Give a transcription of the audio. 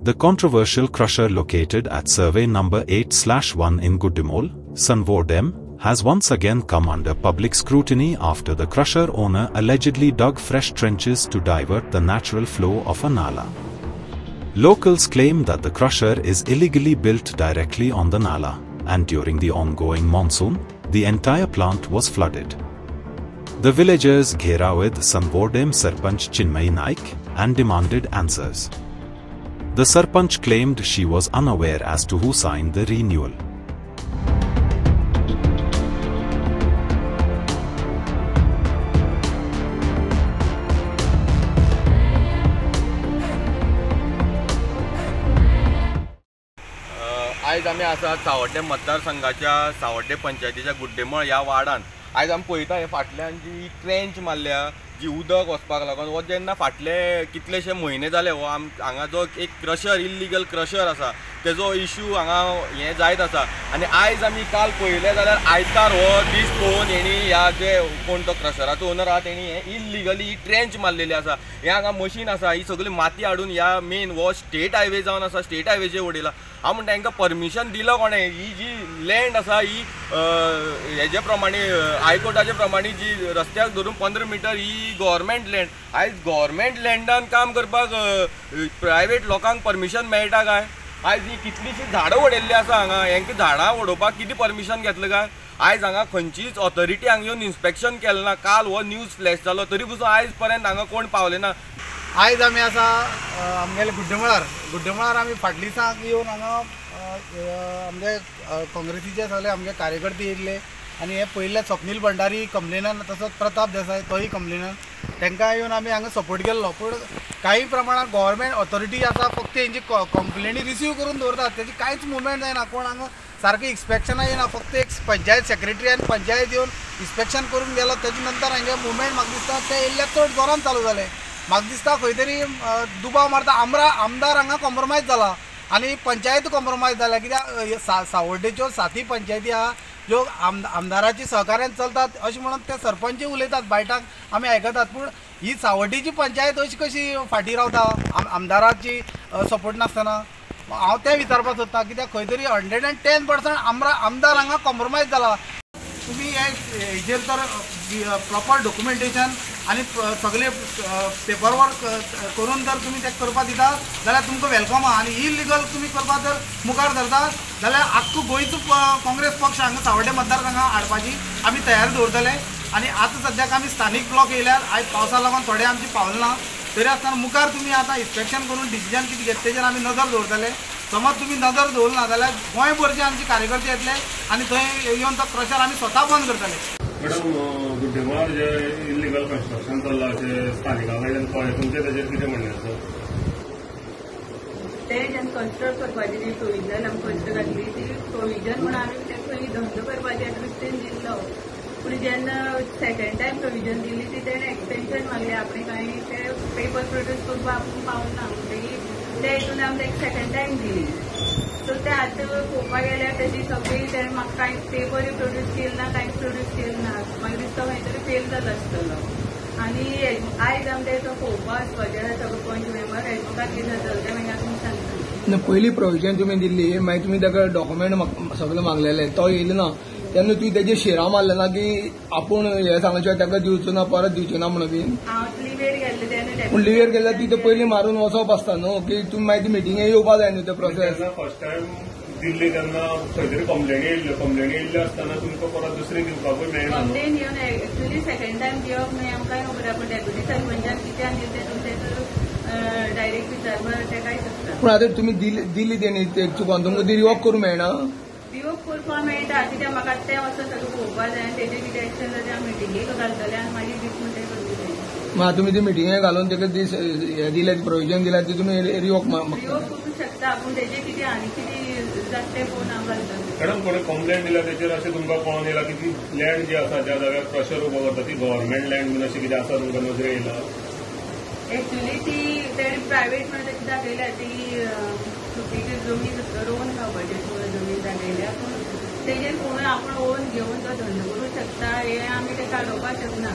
The controversial crusher located at survey number 8/1 in Guddimole, Sanvordem, has once again come under public scrutiny after the crusher owner allegedly dug fresh trenches to divert the natural flow of a nala. Locals claim that the crusher is illegally built directly on the nala, and during the ongoing monsoon, the entire plant was flooded. The villagers gherawed Sanvordem Sarpanch Chinmay Naik and demanded answers. The Sarpanch claimed she was unaware as to who signed the renewal. आज आमी आसा सावड्डे मतदारसंघाच्या सावड्डे पंचायतीच्या गुड्डेमळ ह्या वार्डान आज आमी पळयता हे फाटल्यान जी ट्रेंच मारल्या जी उदक वचपाक लागून वो जेन्ना फाटले कितलेशे म्हयने जाले हो हांगा जो एक क्रशर इल्लीगल क्रशर आसा तेजो इश्यू हांगा हे जायत आसा आनी आयज आमी काल पळयलें जाल्यार आयतार हो दीस पळोवन हेणी ह्या जे कोण तो क्रशराचो ओनर आहा तेणी हे इल्लीगली ट्रेंच मारलेली आसा. हे हांगा मशीन आसा ही सगळी माती हाडून ह्या मेन हो स्टेट हायवे जावन आसा स्टेट हायवेचेर उडयला. हांव म्हणटा हांकां परमिशन दिलो कोणें? ही जी लँड आसा ही हेजे प्रमाणे हायकोर्टाचे प्रमाणे जी रस्त्याक धरून 15 मिटर ही गव्हर्मेंट लँड. आयज गव्हर्मेंट लँडान काम करपाक प्रायवेट लोकांक परमिशन मेळटा काय? आयज ही कितलीशीं झाडां उडयल्लीं आसा हांगा हेंकां झाडां उडोवपाक कितें परमिशन घेतलें काय? आयज हांगा खंयचीच ऑथॉरिटी हांगा येवन इन्स्पेक्शन केलें ना. काल हो न्यूज फ्लॅश जालो तरी पसून आयज पर्यंत हांगा कोण पावले ना. आयज आमी आसा आमगेले गुड्डेमळार आमी फाटली दिसाक येवन हांगा आमगे काँग्रेसीचे सगळे आमगे कार्यकर्ते येयल्ले आनी हे पयले स्वप्नील भंडारी कंप्लेनान तसोच प्रताप देसाय तोय कंप्लेनान तांकां येवन आमी हांगा सपोर्ट केल्लो. पूण काही प्रमाणात गव्हर्मेंट ऑथॉरिटी आसा फक्त तेंची कंप्लेनी रिसीव करून दवरतात तेजी कांयच मुवमेंट जायना. कोण हांगा सारकें इन्स्पेक्शनाक येना. फक्त एक पंचायत सेक्रेटरी आनी पंचायत येवन इन्स्पेक्शन करून गेलो तेजे नंतर हांगे मुवमेंट म्हाका दिसता ते येयल्ले चड जोरान चालू जालें. म्हाका दिसता खंय तरी दुबाव मारता आमदार हांगा कॉम्प्रोमायज जाला आनी पंचायत कॉम्प्रोमायज जाल्या. कित्याक सावड्डेच्यो 7 पंचायती आहा ज्यो आमदाराची सहकार्यान चलतात अशें म्हणून ते सरपंच उलयतात बायटाक आमी आयकतात. पूण ही सावड्डेची पंचायत अशी कशी फाटीं रावता आमदाराची सपोर्ट नासतना? हांव तें विचारपाक सोदतां कित्याक खंय तरी 110% आमदार हांगा कॉम्प्रोमायज जाला. तुमी हेजेर तर प्रॉपर डॉक्युमेंटेशन आनी सगळे पेपर वर्क करून जर तुमी ते करपाक दिता जाल्यार तुमकां वेलकम आहा. आनी इलिगल तुमी करपाक जर मुखार धरता जाल्यार आख्खो गोंयचो काँग्रेस पक्ष हांगा सावड्डे मतदारसंघाक हाडपाची आमी तयारी दवरतले. आनी आतां सद्याक आमी स्थानीक ब्लॉक येयल्यार आयज पावसा लागून थोडे आमचे पावले ना तरी आसतना मुखार तुमी आतां इन्स्पेक्शन करून डिसिजन कितें घेता तेजेर आमी नजर दवरतले. समज तुमी नजर दवरना जाल्यार गोंयभरचे आमचे कार्यकर्ते येतले आनी थंय येवन तो क्रशर आमी स्वता बंद करतले. मॅडम गुड्डेमळार जे इल्लीगल कन्स्ट्रक्शन चल्लां अशें स्थानिकां कडल्यान कळ्ळें तुमचें तेजेर कितें म्हणणें आसा? ते जेन्ना कन्स्ट्रक्ट करपाची जी प्रोविजन आमकां कश्ट घातली ती प्रोविजन म्हणून आमी तेका खंय धंदो करपाच्या दृश्टीन दिल्लो. पूण जेन्ना सेकंड टायम प्रोविजन दिल्ली ती तेणें एक्सटेंशन मागलें. आपणें कांय ते पेपर प्रोड्यूस करपाक आपूण पावना म्हणटकीर ते हितून आमकां एक सेकंड टायम दिली. सो ते आतां पळोवपाक गेल्यार तेजी सगळी तेणें म्हाका कांय पेपरूय प्रोड्यूस केले ना कांयच प्रोड्यूस केले ना. म्हाका दिसता खंय तरी फेल जालो आसतलो. आनी आयज आमकां तो पळोवपाक वचपाचें आसा सगळो पंच मेंबर एडवोकेट कितें जातलो तें मागीर तुमी सांगता. पयली प्रोविजन तुमी दिल्ली मागीर तुमी ताका डॉक्युमेंट सगळे मागलेले तो येयलो ना तेन्ना तुवें तेजेर शिरां मारलें ना की आपूण हें सांगचें ताका दिवचो ना परत दिवचो ना म्हणून बीन? हांव लिवेर गेल्लें तेन्ना. पूण लिवेर गेल्यार ती पयलीं मारून वचप आसता न्हू की तुमी मागीर ती मिटिंगेक येवपाक जाय न्हू ते प्रोसेस. फर्स्ट टायम दिल्ली तेन्ना खंय तरी कंप्लेनी येयल्ल्यो आसतना तुमकां परत दुसरी दिवपाकूय मेळना. कंप्लेन येवन एक्चुअली सेकंड टायम दिवप न्हय आमकां खबर आहा. पूण डेप्युटी सरपंचान कित्याक दिलें तें तुमचे डायरेक्ट विचारपाक ते कांय शकता. पूण आतां तुमी दिल्ली तेणी चुकोन तुमकां ती रिवोक करूंक मेळना? रिवोक करपाक मेळटा कित्याक म्हाका तें वचून सगळें पळोवपाक जाय आनी तेजें कितें एक्शन जाता हांव मिटिंगेक घालतलें आनी मागीर दीस म्हणटा तें करतलें. मागीर तुमी ती मिटिंगेक घालून ताका दीस हें दिलें प्रोविजन दिल्यार ती तुमी रिवोक करूंक शकता. पूण तेजें कितें आनी कितें जाता तें पळोवन हांव घालतलें. मॅडम कोणी कंप्लेंट दिल्या तेचेर अशें तुमकां कळोन येयला की ती लँड जी आसा ज्या जाग्यार क्रशर उबो करता ती गव्हर्मेंट लँड बीन अशें कितें आसा तुमकां नजरे येयला? एक्चुअली ती तेणें प्रायवेट म्हणून तशी दाखयल्या ती सुटीची जमीन रोवन खावपाची जमीन दाखयल्या. पूण तेजेर कोणूय आपण ओन घेवन तो धंदो करूंक शकता हे आमी तेका अडोवपाक शकना.